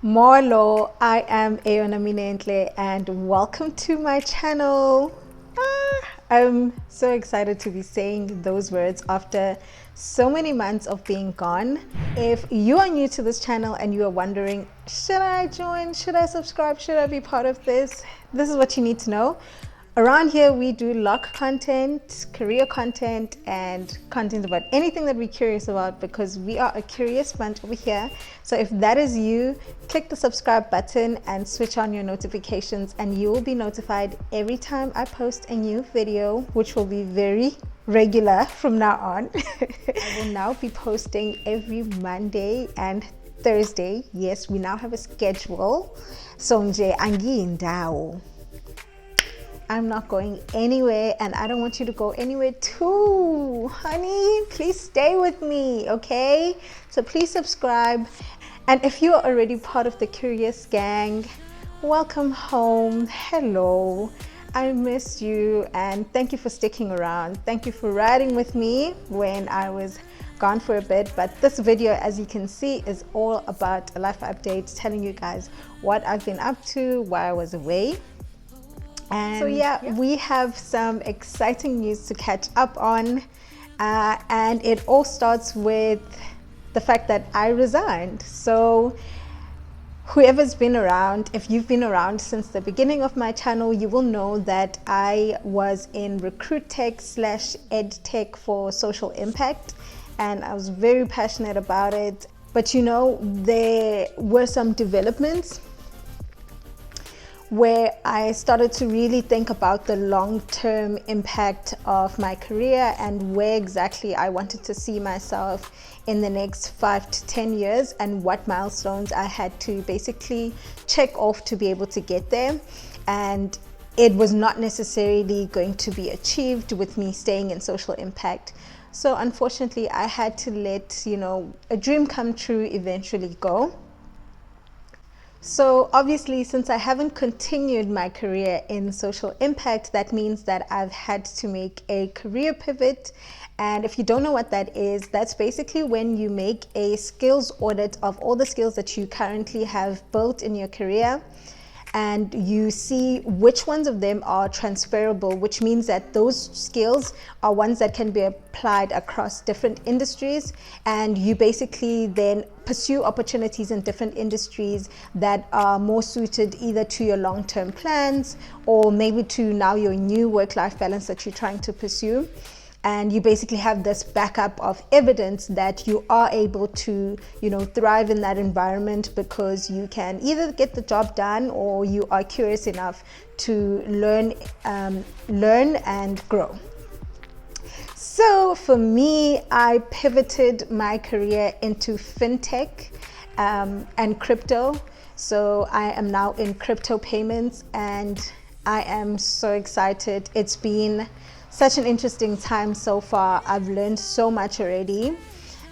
Molo, I am Aona Minentle and welcome to my channel. I'm so excited to be saying those words after so many months of being gone. If you are new to this channel and you are wondering, should I join, should I subscribe, should I be part of this? This is what you need to know. Around here, we do lock content, career content, and content about anything that we're curious about because we are a curious bunch over here. So if that is you, click the subscribe button and switch on your notifications and you will be notified every time I post a new video, which will be very regular from now on. I will now be posting every Monday and Thursday. Yes, we now have a schedule. So nje angiyindawo. I'm not going anywhere and I don't want you to go anywhere too, honey. Please stay with me, okay? So please subscribe. And if you are already part of the Curious Gang, welcome home. Hello. I miss you and thank you for sticking around. Thank you for riding with me when I was gone for a bit. But this video, as you can see, is all about a life update, telling you guys what I've been up to while I was away. And so yeah, we have some exciting news to catch up on, and it all starts with the fact that I resigned. So whoever's been around, if you've been around since the beginning of my channel, you will know that I was in recruit tech / ed tech for social impact, and I was very passionate about it. But you know, there were some developments where I started to really think about the long-term impact of my career and where exactly I wanted to see myself in the next 5 to 10 years and what milestones I had to basically check off to be able to get there. And it was not necessarily going to be achieved with me staying in social impact. So unfortunately, I had to let, a dream come true eventually go. So obviously, since I haven't continued my career in social impact, that means that I've had to make a career pivot. And if you don't know what that is, that's basically when you make a skills audit of all the skills that you currently have built in your career, and you see which ones of them are transferable, which means that those skills are ones that can be applied across different industries, and you basically then pursue opportunities in different industries that are more suited either to your long-term plans or maybe to now your new work-life balance that you're trying to pursue. And you basically have this backup of evidence that you are able to, thrive in that environment because you can either get the job done or you are curious enough to learn and grow. So for me, I pivoted my career into fintech and crypto. So I am now in crypto payments and I am so excited. It's been such an interesting time so far. I've learned so much already.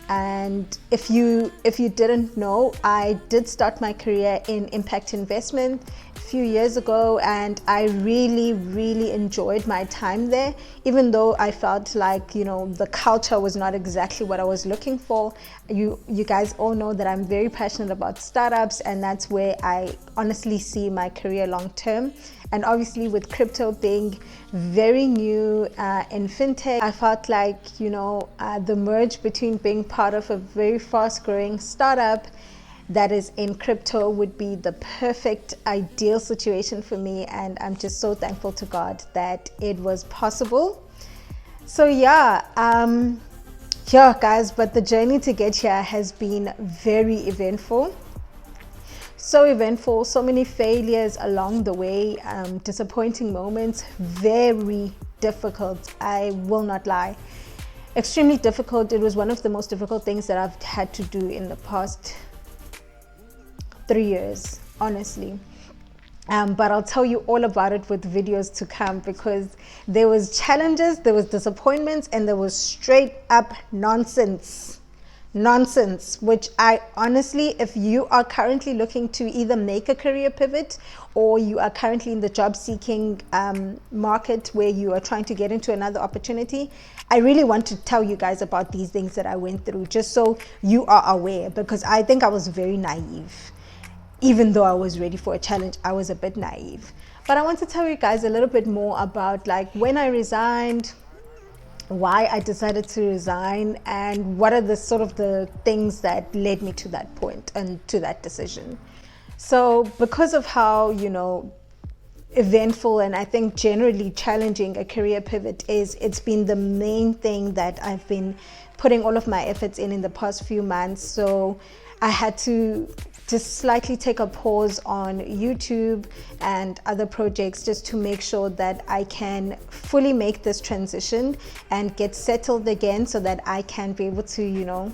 And if you didn't know, I did start my career in impact investment a few years ago, and I really enjoyed my time there, even though I felt like, the culture was not exactly what I was looking for. You guys all know that I'm very passionate about startups, and that's where I honestly see my career long term. And obviously with crypto being very new in fintech, I felt like, the merge between being part of a very fast growing startup that is in crypto would be the perfect ideal situation for me. And I'm just so thankful to God that it was possible. So yeah, guys, but the journey to get here has been very eventful. So eventful, so many failures along the way, disappointing moments, very difficult, I will not lie. Extremely difficult. It was one of the most difficult things that I've had to do in the past 3 years, honestly. But I'll tell you all about it with videos to come because there was challenges, there was disappointments, and there was straight up nonsense, which I honestly, if you are currently looking to either make a career pivot or you are currently in the job seeking market where you are trying to get into another opportunity, I really want to tell you guys about these things that I went through, just so you are aware, because I think I was very naive. even though I was ready for a challenge, I was a bit naive. But I want to tell you guys a little bit more about like when I resigned, why I decided to resign, and what are the sort of the things that led me to that point and to that decision. So because of how, eventful and I think generally challenging a career pivot is, it's been the main thing that I've been putting all of my efforts in the past few months. So I had to just slightly take a pause on YouTube and other projects just to make sure that I can fully make this transition and get settled again, so that I can be able to,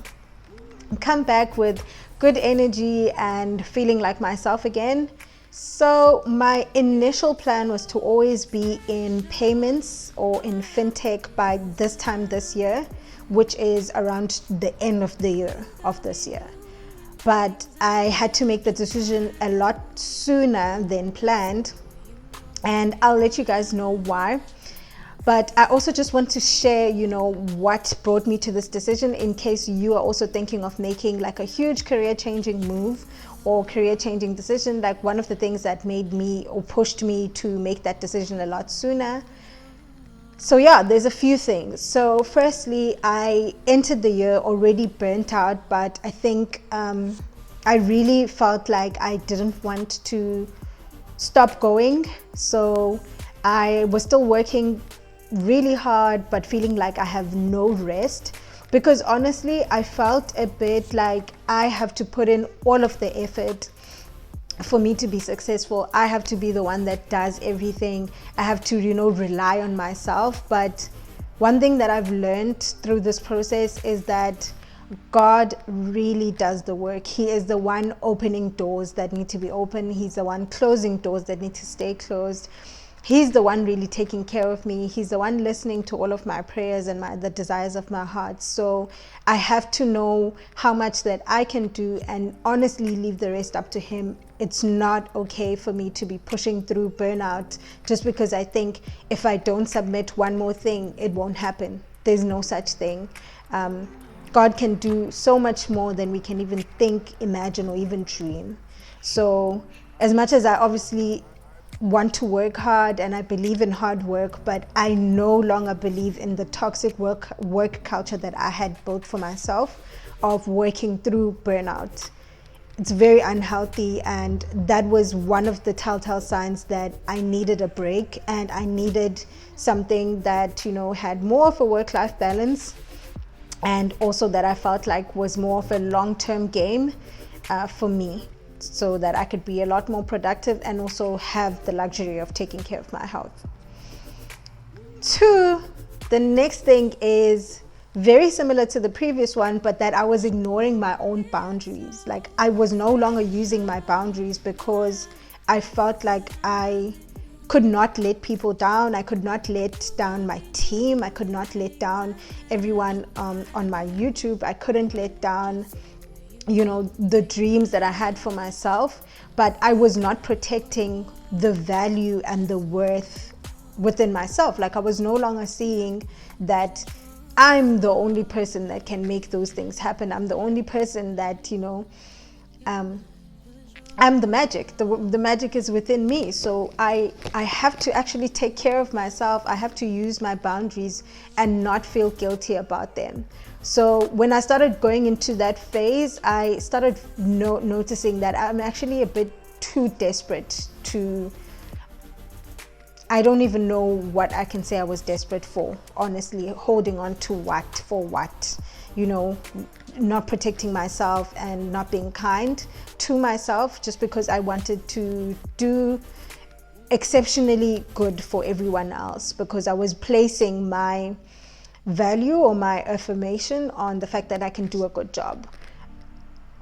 come back with good energy and feeling like myself again. So my initial plan was to always be in payments or in fintech by this time this year, which is around the end of the year of this year. But I had to make the decision a lot sooner than planned, and I'll let you guys know why. But I also just want to share, what brought me to this decision, in case you are also thinking of making like a huge career changing move or career changing decision. Like one of the things that made me or pushed me to make that decision a lot sooner. So yeah, there's a few things. So firstly, I entered the year already burnt out, but I think I really felt like I didn't want to stop going. So I was still working really hard, but feeling like I have no rest, because honestly, I felt a bit like I have to put in all of the effort for me to be successful. I have to be the one that does everything. I have to, rely on myself. But one thing that I've learned through this process is that God really does the work. He is the one opening doors that need to be open. He's the one closing doors that need to stay closed. He's the one really taking care of me. He's the one listening to all of my prayers and the desires of my heart. So I have to know how much that I can do and honestly leave the rest up to him. It's not okay for me to be pushing through burnout just because I think if I don't submit one more thing, it won't happen. There's no such thing. God can do so much more than we can even think, imagine, or even dream. So as much as I obviously want to work hard and I believe in hard work, but I no longer believe in the toxic work culture that I had built for myself of working through burnout. It's very unhealthy, and that was one of the telltale signs that I needed a break and I needed something that had more of a work-life balance, and also that I felt like was more of a long-term game for me, so that I could be a lot more productive and also have the luxury of taking care of my health. Two, the next thing is very similar to the previous one, but that I was ignoring my own boundaries. Like I was no longer using my boundaries because I felt like I could not let people down. I could not let down my team. I could not let down everyone on my YouTube. I couldn't let down the dreams that I had for myself, but I was not protecting the value and the worth within myself. Like I was no longer seeing that I'm the only person that can make those things happen. I'm the only person that, I'm the magic. The magic is within me. So I have to actually take care of myself. I have to use my boundaries and not feel guilty about them. So when I started going into that phase, I started noticing that I'm actually a bit too desperate to, I don't even know what I can say I was desperate for, honestly. Holding on to what, for what, not protecting myself and not being kind to myself just because I wanted to do exceptionally good for everyone else, because I was placing my value or my affirmation on the fact that I can do a good job.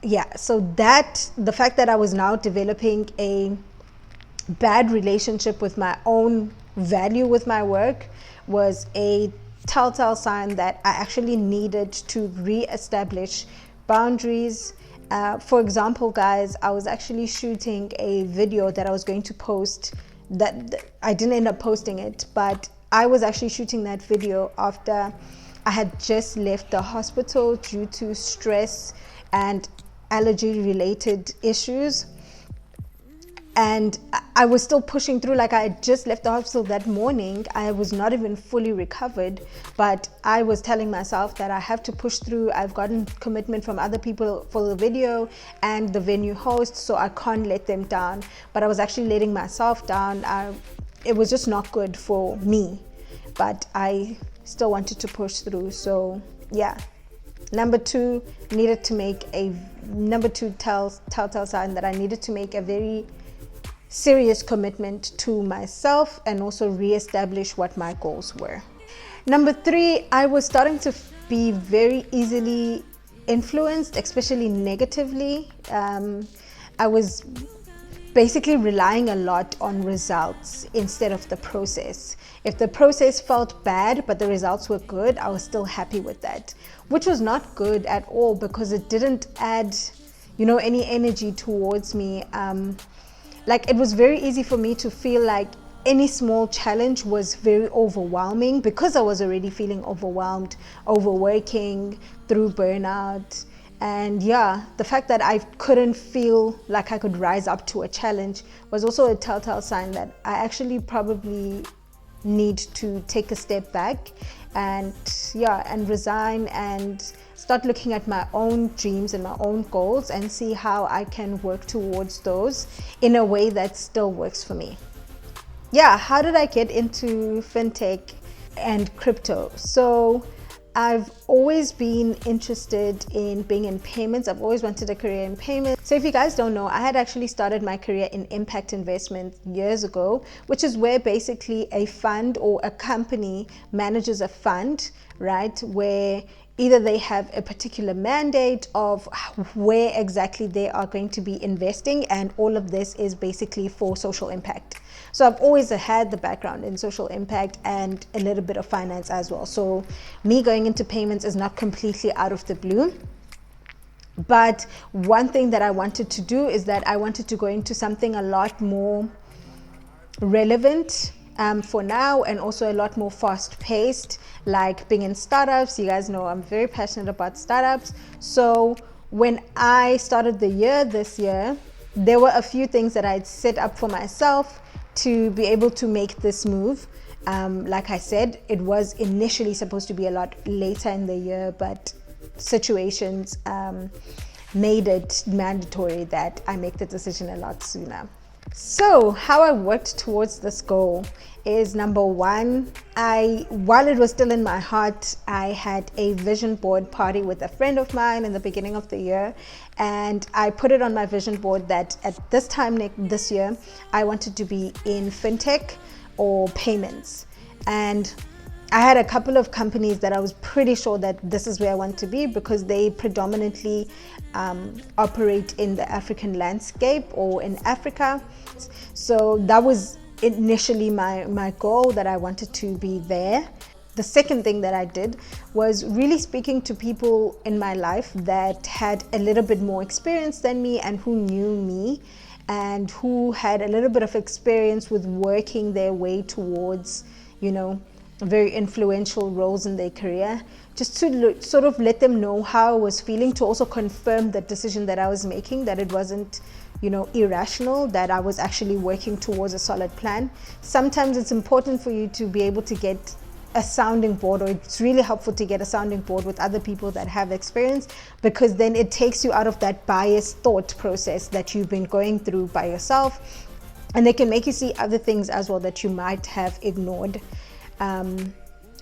Yeah, so that the fact that I was now developing a bad relationship with my own value with my work was a telltale sign that I actually needed to re-establish boundaries. For example, guys, I was actually shooting a video that I was going to post that I didn't end up posting it, but I was actually shooting that video after I had just left the hospital due to stress and allergy related issues. And I was still pushing through. Like, I had just left the hospital that morning. I was not even fully recovered, but I was telling myself that I have to push through. I've gotten commitment from other people for the video and the venue host, so I can't let them down. But I was actually letting myself down. It was just not good for me, but I still wanted to push through. So yeah, number two telltale sign that I needed to make a very serious commitment to myself and also reestablish what my goals were. Number three, I was starting to be very easily influenced, especially negatively. I was basically relying a lot on results instead of the process. If the process felt bad but the results were good, I was still happy with that, which was not good at all because it didn't add, any energy towards me. Like, it was very easy for me to feel like any small challenge was very overwhelming because I was already feeling overwhelmed, overworking through burnout. And yeah, the fact that I couldn't feel like I could rise up to a challenge was also a telltale sign that I actually probably need to take a step back and resign and start looking at my own dreams and my own goals and see how I can work towards those in a way that still works for me. Yeah, how did I get into fintech and crypto? So I've always been interested in being in payments. I've always wanted a career in payments. So if you guys don't know, I had actually started my career in impact investment years ago, which is where basically a fund or a company manages a fund, right? Where either they have a particular mandate of where exactly they are going to be investing, and all of this is basically for social impact. So I've always had the background in social impact and a little bit of finance as well. So me going into payments is not completely out of the blue. But one thing that I wanted to do is that I wanted to go into something a lot more relevant for now, and also a lot more fast-paced, like being in startups. You guys know I'm very passionate about startups. So when I started this year, there were a few things that I'd set up for myself to be able to make this move. Like I said, it was initially supposed to be a lot later in the year, but situations made it mandatory that I make the decision a lot sooner. So how I worked towards this goal is, number one, while it was still in my heart, I had a vision board party with a friend of mine in the beginning of the year, and I put it on my vision board that at this time this year I wanted to be in fintech or payments. And I had a couple of companies that I was pretty sure that this is where I want to be, because they predominantly operate in the African landscape or in Africa. So that was initially my goal, that I wanted to be there. The second thing that I did was really speaking to people in my life that had a little bit more experience than me and who knew me and who had a little bit of experience with working their way towards, very influential roles in their career, just to sort of let them know how I was feeling, to also confirm the decision that I was making, that it wasn't irrational, that I was actually working towards a solid plan. Sometimes it's important for you to be able to get a sounding board, or it's really helpful to get a sounding board with other people that have experience, because then it takes you out of that biased thought process that you've been going through by yourself, and they can make you see other things as well that you might have ignored.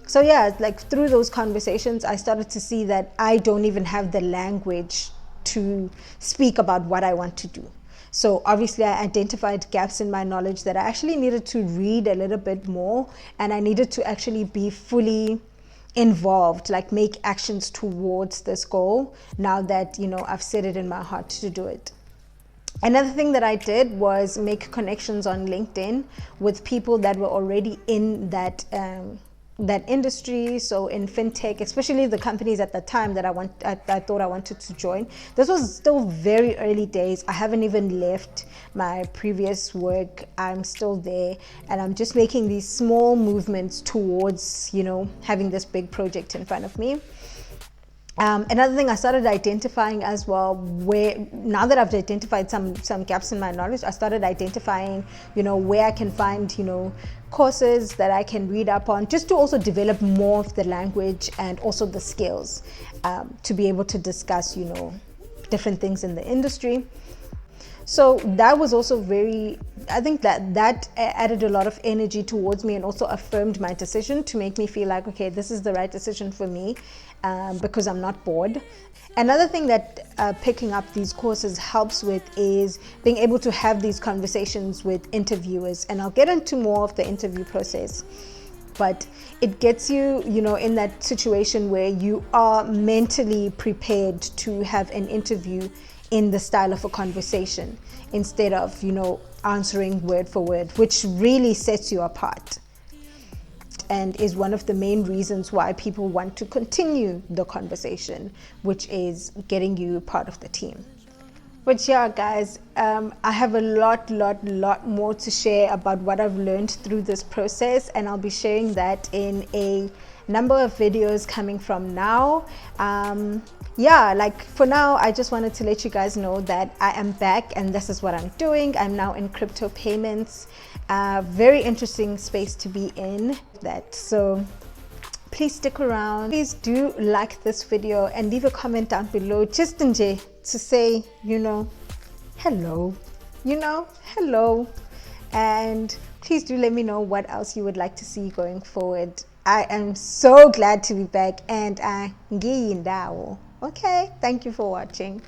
So yeah, like through those conversations, I started to see that I don't even have the language to speak about what I want to do. So obviously I identified gaps in my knowledge that I actually needed to read a little bit more, and I needed to actually be fully involved, like make actions towards this goal now that, I've set it in my heart to do it. Another thing that I did was make connections on LinkedIn with people that were already in that industry. So in fintech, especially the companies at the time that I thought I wanted to join. This was still very early days. I haven't even left my previous work. I'm still there, and I'm just making these small movements towards, having this big project in front of me. Another thing I started identifying as well, where now that I've identified some gaps in my knowledge, I started identifying, where I can find, courses that I can read up on, just to also develop more of the language and also the skills, to be able to discuss, different things in the industry. So that was also I think that added a lot of energy towards me and also affirmed my decision to make me feel like, okay, this is the right decision for me, because I'm not bored. Another thing that picking up these courses helps with is being able to have these conversations with interviewers. And I'll get into more of the interview process. But it gets you, in that situation where you are mentally prepared to have an interview in the style of a conversation instead of, answering word for word, which really sets you apart and is one of the main reasons why people want to continue the conversation, which is getting you part of the team. But yeah, guys, I have a lot more to share about what I've learned through this process, and I'll be sharing that in a number of videos coming from now. Yeah, like for now, I just wanted to let you guys know that I am back and this is what I'm doing. I'm now in crypto payments. Very interesting space to be in that. So please stick around. Please do like this video and leave a comment down below, just to say, hello, hello. And please do let me know what else you would like to see going forward. I am so glad to be back, and okay, thank you for watching.